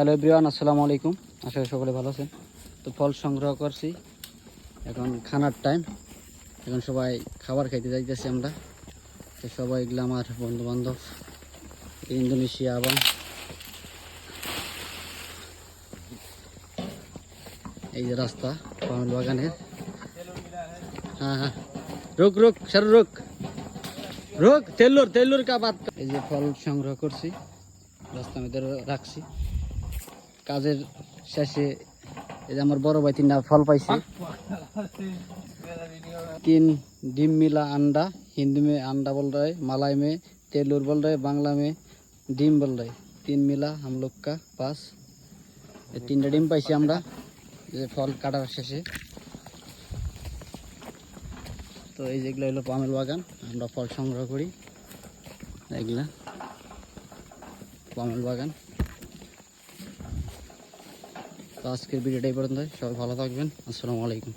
Hello everyone, আসসালামু আলাইকুম। আশা করি সকলে ভালো আছেন। তো ফল সংগ্রহ করছি, এখন খানার টাইম। এখন সবাই খাবার খাইতে যাইতেছি আমরা। তো সবাই এগুলো আমার বন্ধু বান্ধব, ইন্দোনেশিয়া এবং এই যে রাস্তা পামেল বাগানের। হ্যাঁ হ্যাঁ, রুক রুক সর রুক রুক, তেল্লুর তেল্লুর কা বাত। এই যে ফল সংগ্রহ করছি, রাস্তার মধ্যে রাখছি। কাজের শেষে এই যে আমার বড় ভাই তিনটা ফল পাইছে। 3 ডিম मिला अंडा, हिंदी में अंडा बोल रहा है, मलाई में तेलुर बोल रहे, बांग्ला में ডিম बोल रहे। 3 मिला हम लोग का पास। 3টা ডিম পাইছি আমরা যে ফল কাটার শেষে। তো এই যেগুলো হলো পামেল বাগান, আমরা ফল সংগ্রহ করি। এগুলা পামেল বাগান। তো আজকের ভিডিওটা এই পর্যন্ত। সবাই ভালো থাকবেন। আসসালামু আলাইকুম।